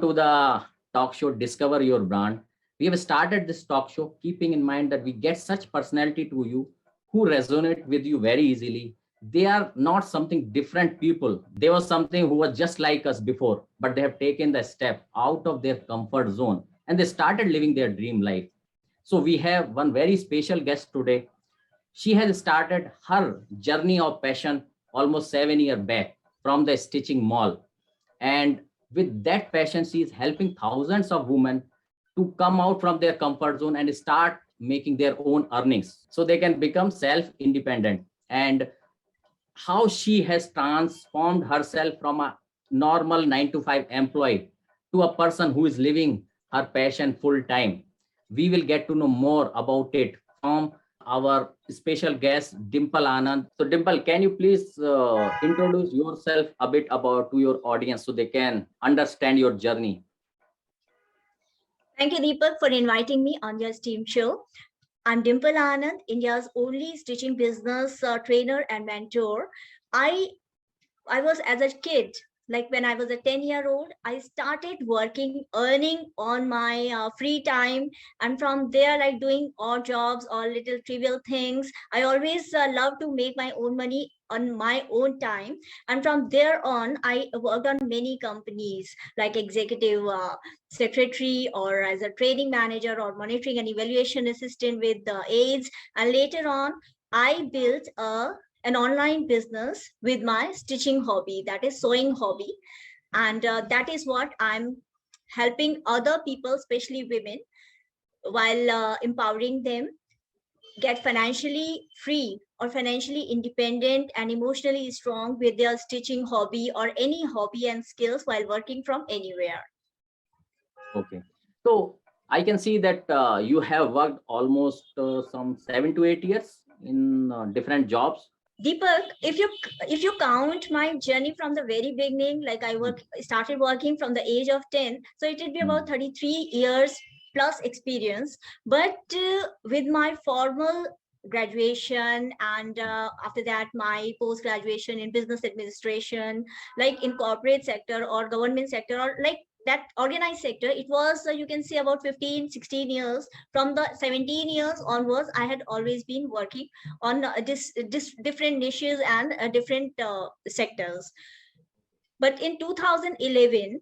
to the talk show Discover Your Brand. We have started this talk show keeping in mind that we get such personality to you who resonate with you very easily. They are not something different people. They were something who was just like us before, but they have taken the step out of their comfort zone and they started living their dream life. So we have one very special guest today. She has started her journey of passion almost 7 years back from the stitching mall. And with that passion, she is helping thousands of women to come out from their comfort zone and start making their own earnings so they can become self-independent. And how she has transformed herself from a normal 9 to 5 employee to a person who is living her passion full time. We will get to know more about it from our special guest, Dimple Anand. So Dimple, can you please introduce yourself a bit about to your audience so they can understand your journey? Thank you, Deepak, for inviting me on your Steam show. I'm Dimple Anand, India's only stitching business trainer and mentor. I was as a kid, like when I was a 10-year-old, I started working, earning on my free time. And from there, like doing odd jobs or little trivial things. I always love to make my own money on my own time. And from there on, I worked on many companies like executive secretary or as a training manager or monitoring and evaluation assistant with aides. And later on, I built an online business with my stitching hobby, that is sewing hobby. And that is what I'm helping other people, especially women, while empowering them get financially free or financially independent and emotionally strong with their stitching hobby or any hobby and skills while working from anywhere. Okay. So I can see that you have worked almost some 7 to 8 years in different jobs. Deepak, if you count my journey from the very beginning, like I started working from the age of 10, so it would be about 33 years plus experience. But with my formal graduation and after that my post graduation in business administration, like in corporate sector or government sector or like that organized sector, it was you can say about 15-16 years. From the 17 years onwards, I had always been working on different niches and different sectors. But in 2011,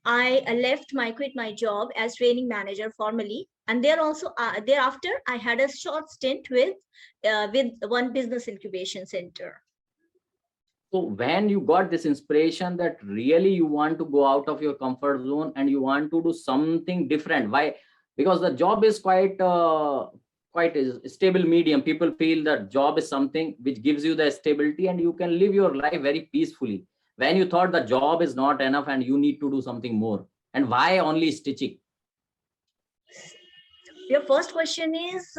I quit my job as training manager formally, and there also thereafter I had a short stint with one business incubation center. So when you got this inspiration that really you want to go out of your comfort zone and you want to do something different, why? Because the job is quite a stable medium. People feel that job is something which gives you the stability and you can live your life very peacefully. When you thought the job is not enough and you need to do something more, and why only stitching? Your first question is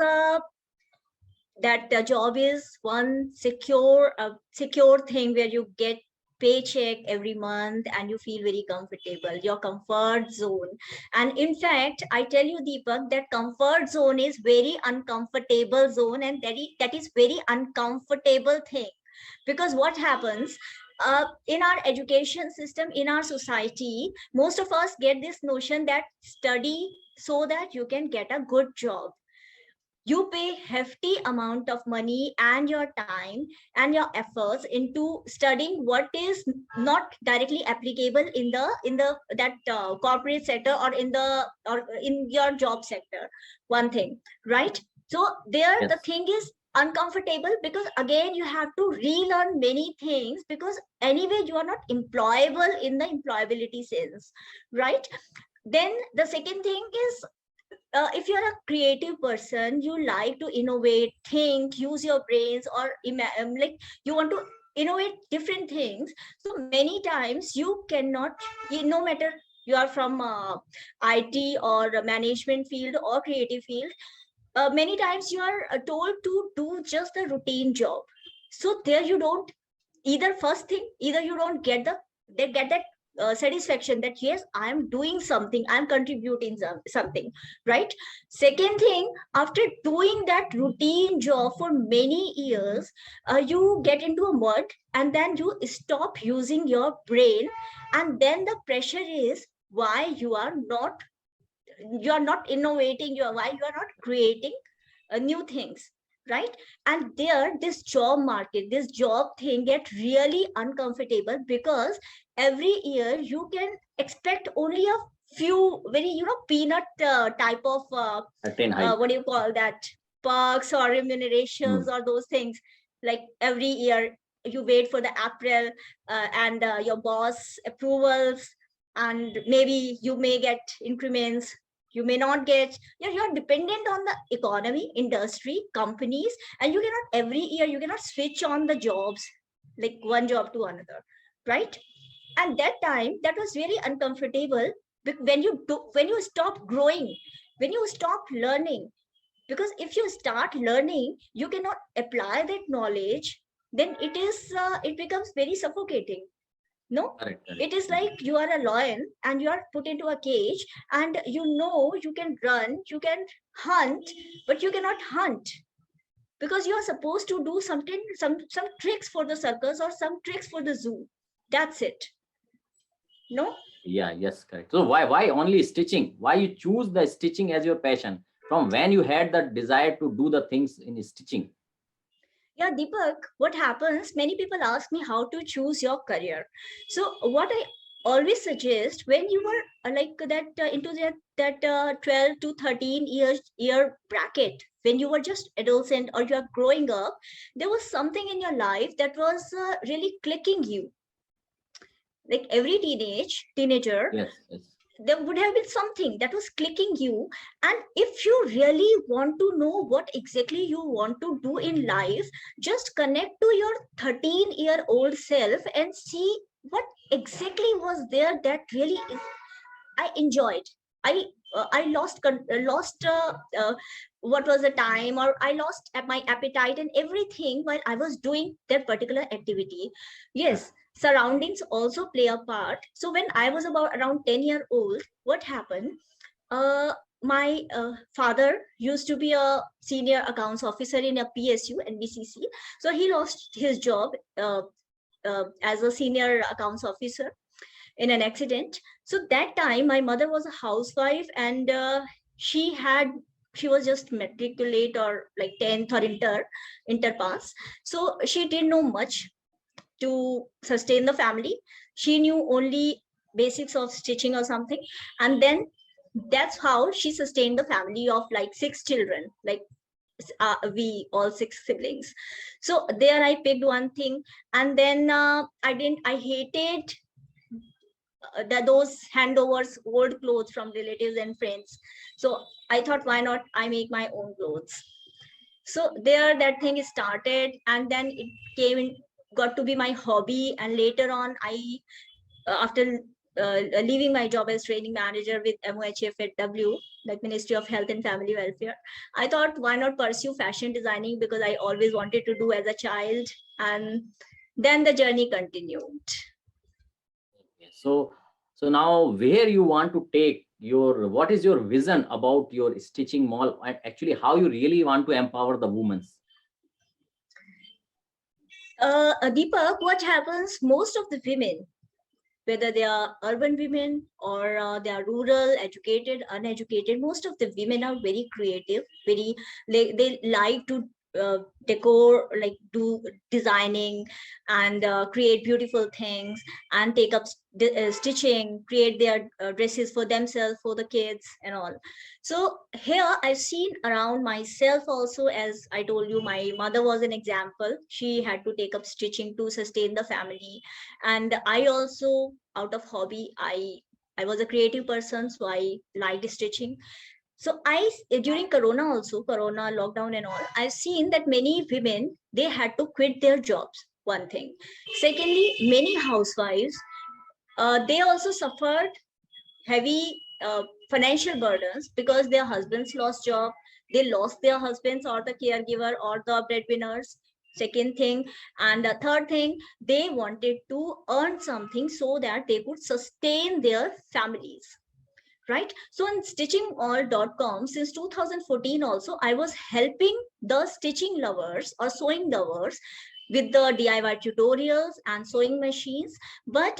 that the job is one secure thing where you get paycheck every month and you feel very comfortable, your comfort zone. And in fact, I tell you, Deepak, that comfort zone is very uncomfortable zone, and that is very uncomfortable thing. Because what happens in our education system, in our society, most of us get this notion that study so that you can get a good job. You pay hefty amount of money and your time and your efforts into studying what is not directly applicable in the corporate sector or in your job sector. One thing, right? So there, Yes. the thing is uncomfortable because again you have to relearn many things because anyway you are not employable in the employability sense, right? Then the second thing is if you're a creative person, you like to innovate, think, use your brains, or like you want to innovate different things. So many times you cannot, no matter you are from IT or management field or creative field, many times you are told to do just a routine job. So there you don't, either first thing, either you don't get that satisfaction that yes, I am doing something, I am contributing something, right? Second thing, after doing that routine job for many years, you get into a mud and then you stop using your brain, and then the pressure is why you are not innovating, why you are not creating new things, right? And there, this job market, this job thing get really uncomfortable, because every year you can expect only a few very, peanut type of Attain hike. what do you call that, perks or remunerations Hmm. or those things. Like every year you wait for the April, and your boss approvals, and maybe you may get increments, you may not get. You're dependent on the economy, industry, companies, and you cannot every year, you cannot switch on the jobs, like one job to another, right? And that time, that was very uncomfortable, when you stop growing, when you stop learning. Because if you start learning, you cannot apply that knowledge, then it becomes very suffocating. No, Correct, correct. it is Hmm. like you are a lion and you are put into a cage, and you can run, you can hunt, but you cannot hunt, because you are supposed to do something, some tricks for the circus or some tricks for the zoo. That's it. No. Yeah, yes, correct. So why only stitching? Why you choose the stitching as your passion? From when you had the desire to do the things in stitching? Yeah, Deepak, what happens? Many people ask me how to choose your career. So, what I always suggest, when you were like that into that 12 to 13 year bracket, when you were just adolescent or you are growing up, there was something in your life that was really clicking you. Like every teenager, Yes, yes. there would have been something that was clicking you. And if you really want to know what exactly you want to do in life, just connect to your 13-year-old self and see what exactly was there that really I enjoyed. I lost what was the time, or I lost at my appetite and everything while I was doing that particular activity. Yes, surroundings also play a part. So when I was about around 10-year old, what happened? My father used to be a senior accounts officer in a PSU and BCC. So he lost his job as a senior accounts officer in an accident. So that time my mother was a housewife, and she had she was just matriculate or like 10th or inter pass. So she didn't know much to sustain the family. She knew only basics of stitching or something. And then that's how she sustained the family of like six children, like we all six siblings. So there I picked one thing. And then I hated those handovers old clothes from relatives and friends. So I thought, why not I make my own clothes? So there that thing started, and then it came in, got to be my hobby. And later on, after leaving my job as training manager with MOHFW, like Ministry of Health and Family Welfare, I thought, why not pursue fashion designing, because I always wanted to do as a child. And then the journey continued. Okay. So now where you want to take your, what is your vision about your stitching mall, and actually how you really want to empower the women? Deepak, what happens? Most of the women, whether they are urban women or they are rural, educated, uneducated, most of the women are very creative, they like to decor, like do designing, and create beautiful things, and take up stitching, create their dresses for themselves, for the kids and all. So here I've seen around myself also. As I told you, my mother was an example. She had to take up stitching to sustain the family. And I also, out of hobby, I was a creative person, so I liked stitching. So during corona lockdown and all, I've seen that many women, they had to quit their jobs, one thing. Secondly, many housewives, they also suffered heavy financial burdens, because their husbands lost job, they lost their husbands or the caregiver or the breadwinners. Second thing. And the third thing, they wanted to earn something so that they could sustain their families, right? So on stitchingall.com, since 2014 also, I was helping the stitching lovers or sewing lovers with the DIY tutorials and sewing machines. But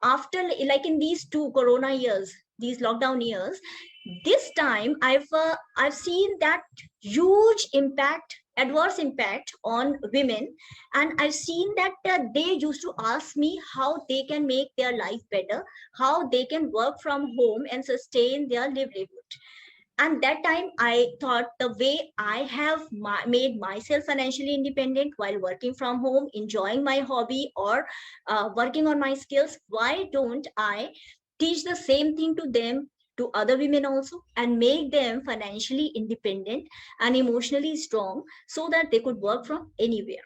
after, like in these 2 corona years, these lockdown years, this time I've seen that huge impact, adverse impact on women. And I've seen that they used to ask me how they can make their life better, how they can work from home and sustain their livelihood. And that time I thought, the way I have made myself financially independent while working from home, enjoying my hobby, or working on my skills, why don't I teach the same thing to them, to other women also, and make them financially independent and emotionally strong, so that they could work from anywhere.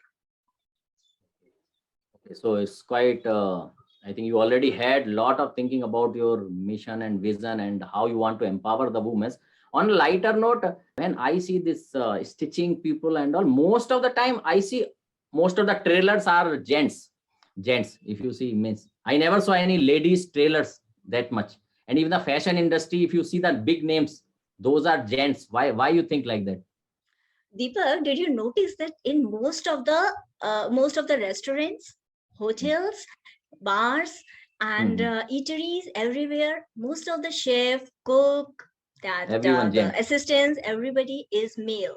Okay, so it's quite, I think you already had a lot of thinking about your mission and vision and how you want to empower the women. On a lighter note, when I see this stitching people and all, most of the time I see most of the trailers are gents. Gents, if you see, means I never saw any ladies trailers that much. And even the fashion industry, if you see the big names, those are gents. Why you think like that? Deepak, did you notice that in most of the restaurants, Hmm. hotels, bars, and Hmm. eateries everywhere, most of the chef, cook, that Everyone the gent. assistants, everybody is male.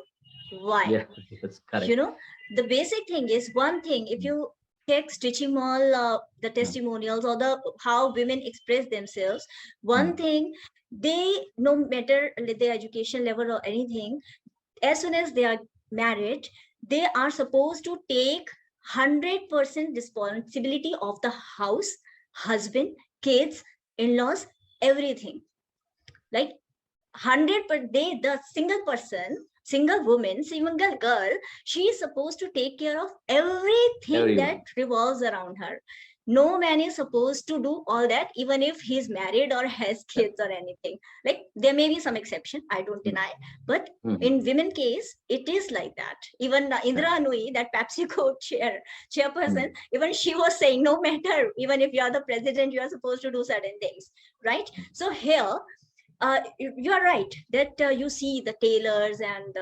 Why? Yeah, that's You correct. know, the basic thing is one thing. If you check stitching mall, the Hmm. testimonials, or the how women express themselves, Hmm. one thing, they, no matter their education level or anything, as soon as they are married, they are supposed to take 100% responsibility of the house, husband, kids, in-laws, everything. Like 100 per day, the single person, single woman, single girl, she is supposed to take care of everything that Everyone. revolves around her. No man is supposed to do all that, even if he's married or has Correct. kids or anything. Like there may be some exception, I don't Hmm. deny, but Hmm. in women case it is like that. Even Indra Correct. Nui, that PepsiCo chairperson, Hmm. even she was saying, no matter, even if you are the president, you are supposed to do certain things, right? So here, you are right that you see the tailors and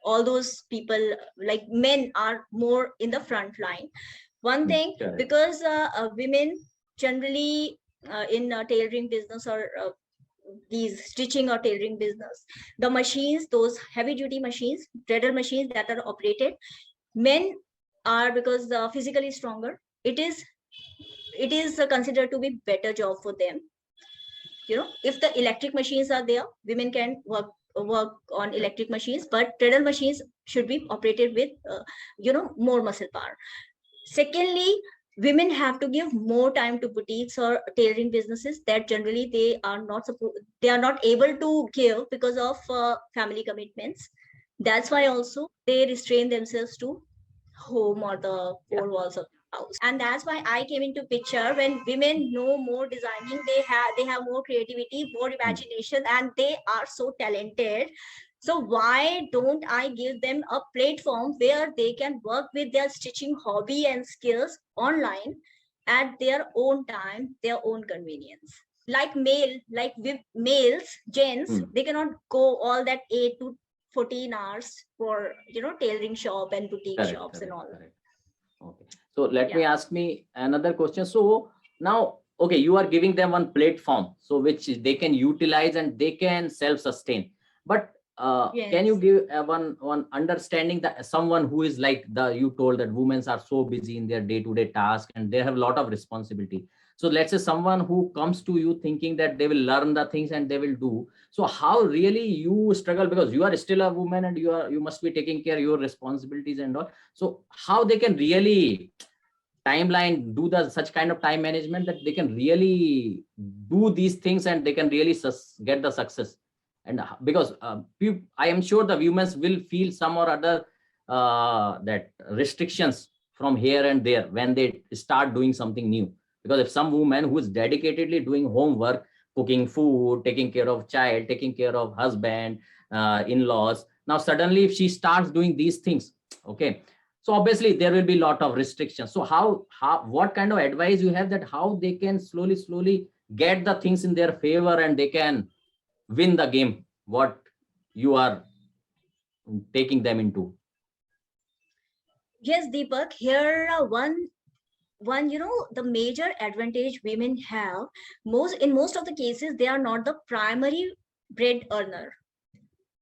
all those people, like men are more in the front line. One Hmm. thing, Correct. because women generally in tailoring business, or these stitching or tailoring business, the machines, those heavy duty machines, dreadle machines that are operated, men are, because physically stronger, it is considered to be better job for them. If the electric machines are there, women can work on Correct. electric machines, but treadle machines should be operated with more muscle power. Secondly, women have to give more time to boutiques or tailoring businesses that generally they are not able to give because of family commitments. That's why also they restrain themselves to home or the Yeah. four walls of the house. And that's why I came into picture. When women know more designing, they have more creativity, more Hmm. imagination, and they are so talented. So why don't I give them a platform where they can work with their stitching hobby and skills online at their own time, their own convenience? Like with males, gents, Hmm. they cannot go all that 8 to 14 hours for tailoring shop and boutique Correct. shops and Correct. all. Correct. Okay. So let me Yeah. ask me another question. So now, okay, you are giving them one platform, so which they can utilize and they can self-sustain. But can you Yes. give one understanding that someone who is like the you told that women are so busy in their day-to-day task and they have a lot of responsibility. So let's say someone who comes to you thinking that they will learn the things and they will do. So how really you struggle, because you are still a woman and you must be taking care of your responsibilities and all. So how they can really timeline do the such kind of time management that they can really do these things and they can really get the success. And because I am sure the humans will feel some or other that restrictions from here and there when they start doing something new. Because if some woman who is dedicatedly doing homework, cooking food, taking care of child, taking care of husband, in-laws, now suddenly if she starts doing these things, okay, so obviously there will be a lot of restrictions. So how what kind of advice you have that how they can slowly get the things in their favor and they can win the game what you are taking them into? Yes, Deepak. Here, one. one, the major advantage women have, most of the cases, they are not the primary bread earner,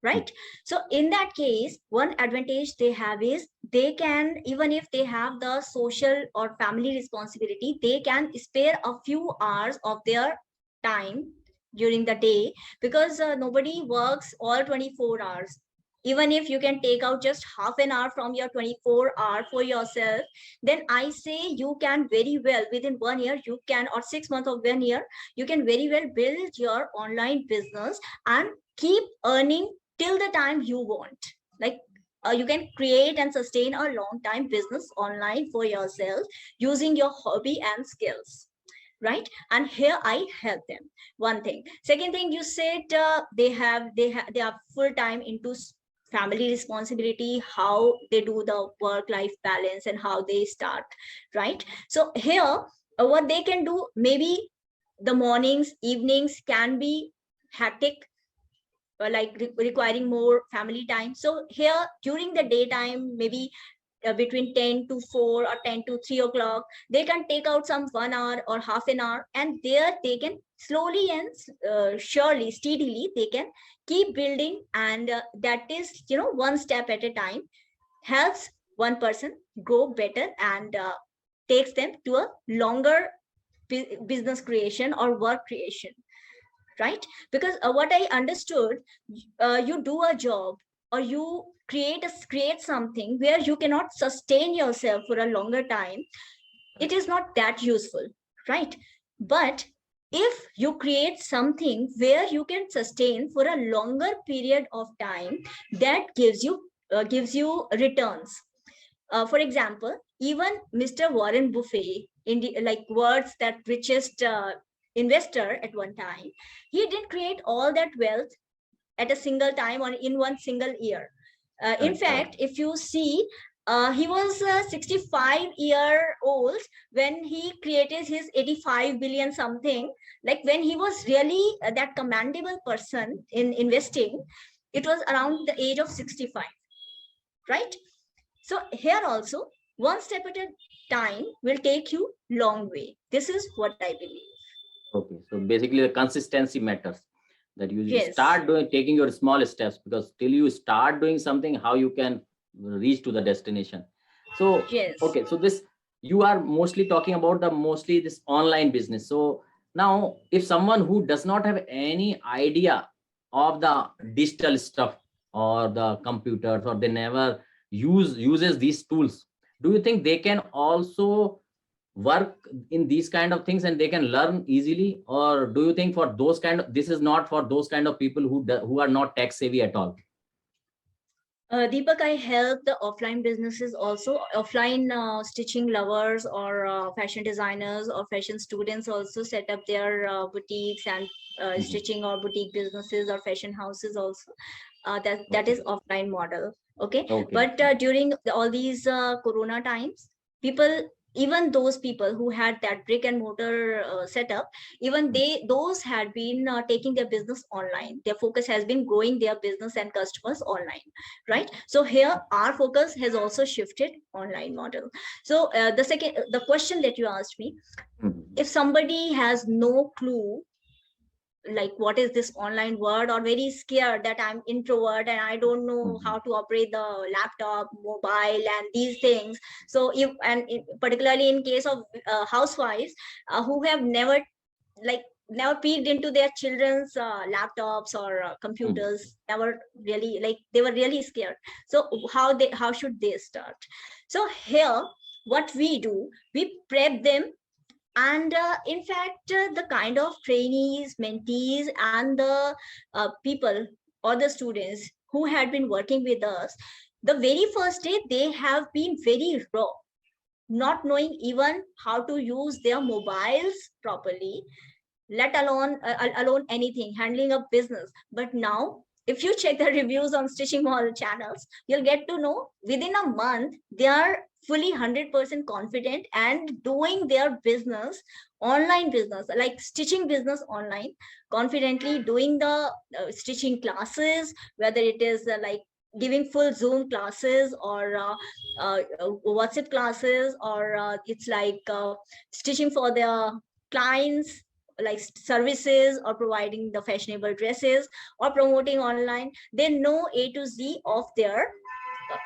right? So in that case, one advantage they have is they can, even if they have the social or family responsibility, they can spare a few hours of their time during the day, because nobody works all 24 hours. Even if you can take out just half an hour from your 24-hour for yourself, then I say you can very well, within 1 year you can, or 6 months of 1 year, you can very well build your online business and keep earning till the time you want. Like, you can create and sustain a long time business online for yourself using your hobby and skills, right? And here I help them. One thing. Second thing, you said they are full time into family responsibility, how they do the work life balance and how they start, right? So here, what they can do, maybe the mornings, evenings can be hectic, like requiring more family time. So here during the daytime, maybe between 10 to 4 or 10 to 3 o'clock, they can take out some 1 hour or half an hour, and there they can slowly and surely, steadily, they can keep building. And that is, one step at a time, helps one person grow better, and takes them to a longer business creation or work creation, right? Because what I understood, you do a job, or you create something where you cannot sustain yourself for a longer time, it is not that useful, right? But if you create something where you can sustain for a longer period of time, that gives you returns. For example, even Mr. Warren Buffett, like world's that richest investor at one time, he didn't create all that wealth at a single time or in one single year. In Correct, correct. fact, if you see, he was 65-year old when he created his 85 billion something. Like when he was really that commendable person in investing, it was around the age of 65, right? So here also, one step at a time will take you long way. This is what I believe. Okay, so basically the consistency matters. That you Yes, start doing, taking your small steps, because till you start doing something, how you can reach to the destination. So yes. okay, so this, you are mostly talking about the mostly this online business. So now, if someone who does not have any idea of the digital stuff or the computers, or they never uses these tools, do you think they can also work in these kind of things and they can learn easily? Or do you think for those kind of, this is not for those kind of people who are not tech savvy at all? Deepak, I help the offline businesses also, offline stitching lovers or fashion designers or fashion students also set up their boutiques and Mhm. stitching or boutique businesses or fashion houses also. That Okay, is offline model. Okay, okay. but during all these Corona times, people, even those people who had that brick and mortar setup, even those had been taking their business online. Their focus has been growing their business and customers online, right? So here our focus has also shifted online model. So the question that you asked me, Mhm. if somebody has no clue, like what is this online world, or very scared that I'm introvert and I don't know Mhm. how to operate the laptop, mobile and these things. So if, and particularly in case of housewives who have never, like, never peeked into their children's laptops or Mhm. computers, never really, like, they were really scared. So how should they start? So here, what we do, we prep them. And in fact, the kind of trainees, mentees and the people or the students who had been working with us, the very first day they have been very raw, not knowing even how to use their mobiles properly, let alone anything handling a business. But now, if you check the reviews on stitching mall channels, you'll get to know within a month they are fully 100% confident and doing their business, online business, like stitching business online, confidently doing the stitching classes, whether it is like giving full Zoom classes or WhatsApp classes, or it's like stitching for their clients, like services, or providing the fashionable dresses, or promoting online. They know A to Z of their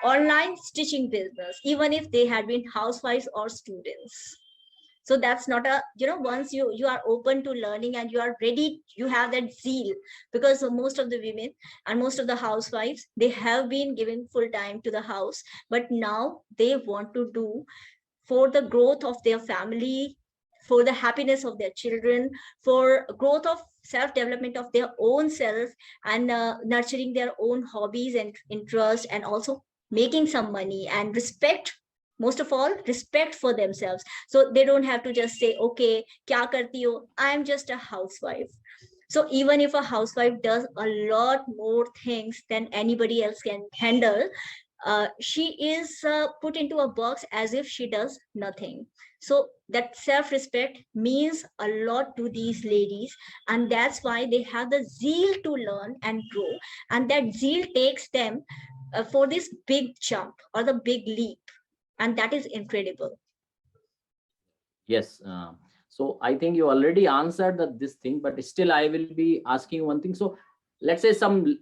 online stitching business, even if they had been housewives or students. So that's not a, once you are open to learning and you are ready, you have that zeal, because most of the women and most of the housewives, they have been given full time to the house, but now they want to do for the growth of their family, for the happiness of their children, for growth of self development of their own self, and nurturing their own hobbies and interests, and also making some money and respect, most of all respect for themselves. So they don't have to just say, okay, kya karti ho, I am just a housewife. So even if a housewife does a lot more things than anybody else can handle, she is put into a box as if she does nothing. So that self-respect means a lot to these ladies, and that's why they have the zeal to learn and grow, and that zeal takes them for this big jump or the big leap, and that is incredible. Yes. So I think you already answered this thing, but still I will be asking one thing. So let's say some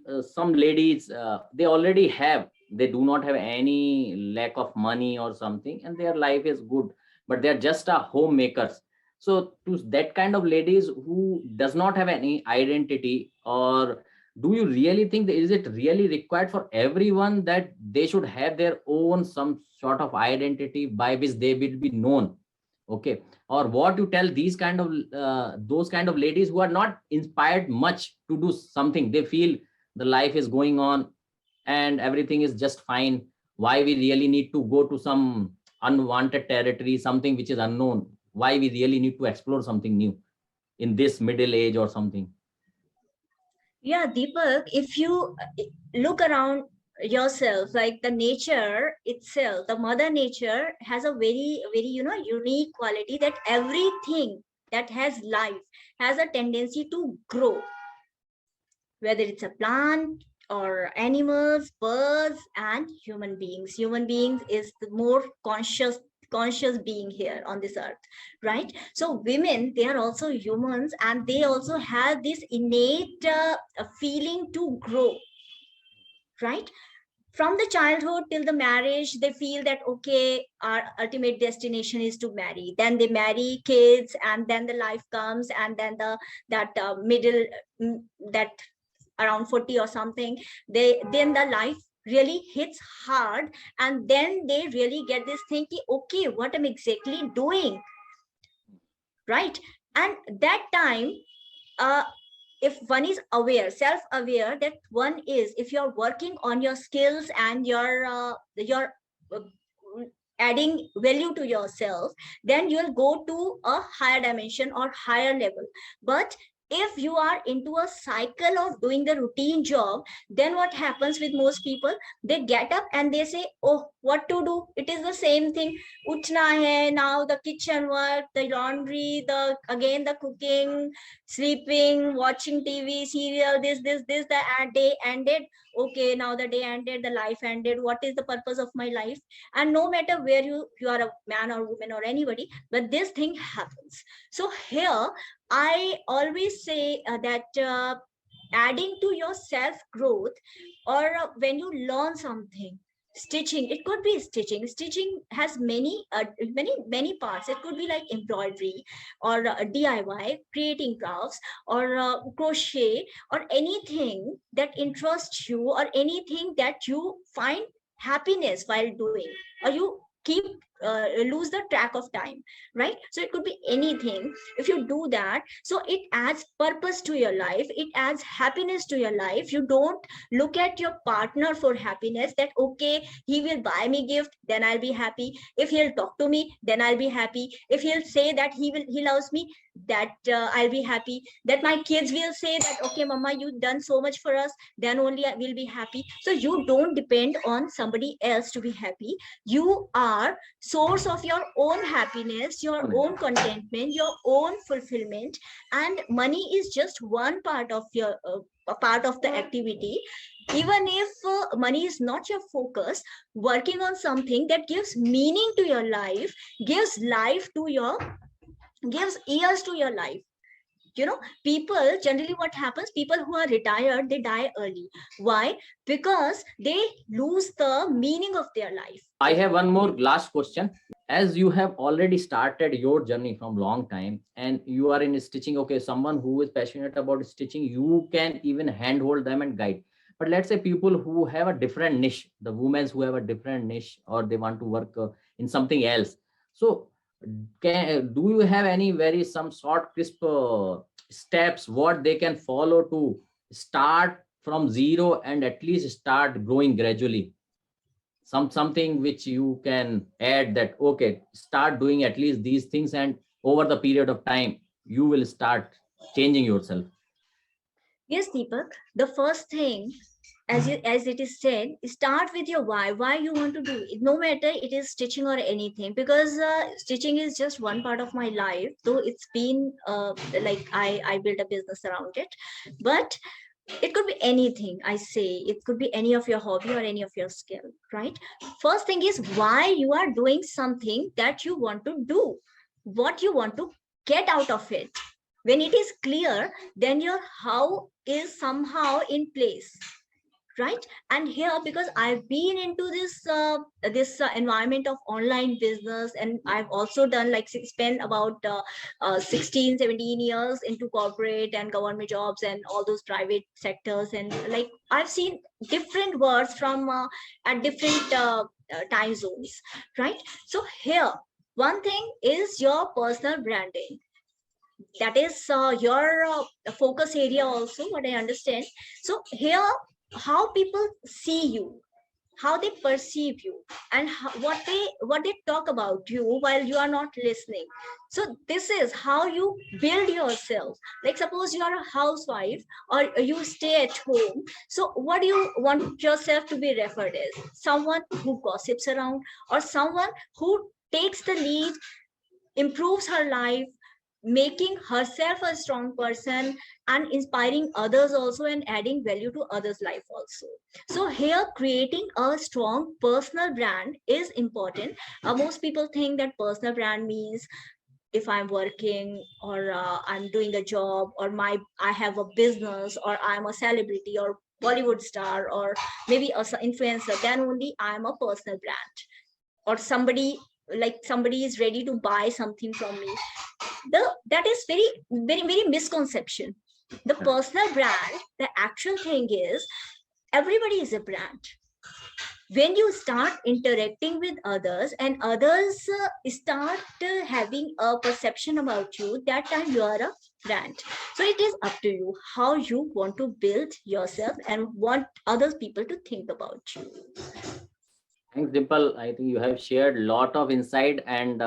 ladies, they already have, they do not have any lack of money or something, and their life is good, but they're just a homemakers. So to that kind of ladies who does not have any identity, or do you really think that is it really required for everyone that they should have their own some sort of identity by which they will be known? Okay. Or what you tell these kind of those kind of ladies who are not inspired much to do something, they feel the life is going on and everything is just fine, why we really need to go to some unwanted territory, something which is unknown, why we really need to explore something new in this middle age or something? Yeah, Deepak, if you look around yourself, like the nature itself, the mother nature has a very, very, unique quality, that everything that has life has a tendency to grow, whether it's a plant or animals, birds, and human beings. Human beings is the more conscious being here on this earth, right? So women, they are also humans, and they also have this innate feeling to grow, right? From the childhood till the marriage, they feel that okay, our ultimate destination is to marry, then they marry kids, and then the life comes, and then the that middle, mm, that around 40 or something, then the life really hits hard, and then they really get this thinking, okay, what I'm exactly doing, right? And that time, uh if one is aware, self aware, that one is, if you're working on your skills and you're uh, adding value to yourself, then you'll go to a higher dimension or higher level. But if you are into a cycle of doing the routine job, then what happens with most people, they get up and they say, oh, what to do, it is the same thing, utna hai, now the kitchen work, the laundry, the again the cooking, sleeping, watching TV serial, this the day ended. Okay, now the day ended, the life ended, what is the purpose of my life? And no matter where you are, a man or woman or anybody, but this thing happens. So here I always say that adding to your self growth, or when you learn something, stitching, it could be stitching has many parts. It could be like embroidery, or DIY, creating crafts, or crochet, or anything that interests you, or anything that you find happiness while doing, or you keep lose the track of time, right? So it could be anything. If you do that, so it adds purpose to your life, it adds happiness to your life. You don't look at your partner for happiness, that okay, he will buy me gift, then I'll be happy. If he'll talk to me, then I'll be happy. If he'll say that he loves me, that I'll be happy. That my kids will say that okay, mama, you've done so much for us, then only I will be happy. So you don't depend on somebody else to be happy. You are source of your own happiness, your own contentment, your own fulfillment. And money is just one part of your a part of the activity. Even if money is not your focus, working on something that gives meaning to your life, gives life to your, gives years to your life. You know, people generally, what happens, people who are retired, they die early. Why? Because they lose the meaning of their life. I have one more last question. As you have already started your journey from long time and you are in stitching, okay, someone who is passionate about stitching, you can even handhold them and guide. But let's say people who have a different niche, the women who have a different niche, or they want to work in something else. So do you have any very some short crisp steps what they can follow to start from zero and at least start growing gradually? Something which you can add that, okay, start doing at least these things, and over the period of time you will start changing yourself. Yes, Deepak, the first thing, as you, as it is said, start with your why you want to do it, no matter it is stitching or anything, because stitching is just one part of my life, though it's been like I built a business around it. But it could be anything, I say, it could be any of your hobby or any of your skill, right? First thing is why you are doing something that you want to do, what you want to get out of it. When it is clear, then your how is somehow in place, right? And here, because I've been into this environment of online business, and I've also done like spent about 16 17 years into corporate and government jobs and all those private sectors, and like I've seen different words from at different time zones, right? So here, one thing is your personal branding, that is your focus area also, what I understand. So here, how people see you, how they perceive you, and how, what they talk about you while you are not listening. So this is how you build yourself. Like suppose you are a housewife or you stay at home, so what do you want yourself to be referred as? Someone who gossips around, or someone who takes the lead, improves her life, making herself a strong person, and inspiring others also, and adding value to others life also. So here, creating a strong personal brand is important. Most people think that personal brand means if I'm working, or I'm doing a job, or my I have a business, or I'm a celebrity or Bollywood star, or maybe a influencer, then only I'm a personal brand, or somebody, like somebody is ready to buy something from me. The That is very misconception. The personal brand, the actual thing is, everybody is a brand. When you start interacting with others, and others start having a perception about you, that time you are a brand. So it is up to you how you want to build yourself and want other people to think about you. Thanks, Dimple. I think you have shared a lot of insight, and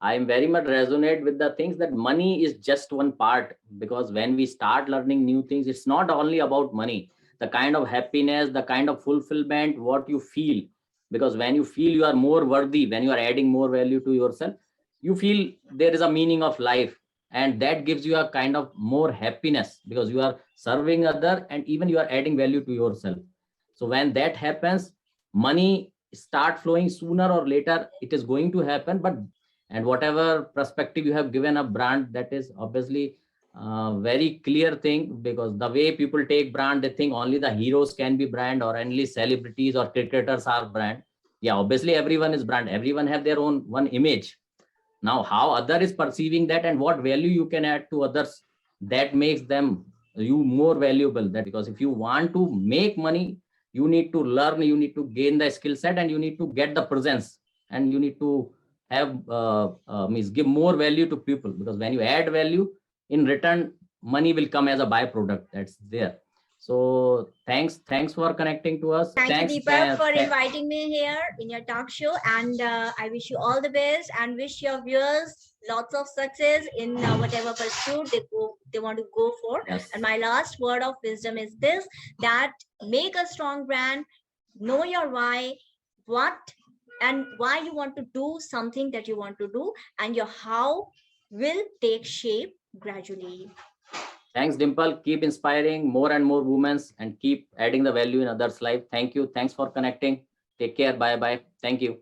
I am very much resonate with the things that money is just one part. Because when we start learning new things, it's not only about money. The kind of happiness, the kind of fulfillment, what you feel. Because when you feel you are more worthy, when you are adding more value to yourself, you feel there is a meaning of life, and that gives you a kind of more happiness because you are serving other and even you are adding value to yourself. So when that happens, money start flowing sooner or later, it is going to happen. But and whatever perspective you have given a brand, that is obviously a very clear thing, because the way people take brand, they think only the heroes can be brand, or only celebrities or cricketers are brand. Yeah, obviously everyone is brand, everyone have their own one image. Now how other is perceiving that and what value you can add to others, that makes them you more valuable. That because if you want to make money, you need to learn, you need to gain the skill set, and you need to get the presence, and you need to have means give more value to people, because when you add value, in return money will come as a byproduct that's there. So thanks for connecting to us. Thank you, Thanks. Deepak, for inviting me here in your talk show. And I wish you all the best, and wish your viewers lots of success in whatever pursuit they want to go for. Yes. And my last word of wisdom is this: that make a strong brand, know your why, what and why you want to do something that you want to do, and your how will take shape gradually. Thanks, Dimple. Keep inspiring more and more women and keep adding the value in others' life. Thank you. Thanks for connecting. Take care. Bye bye. Thank you.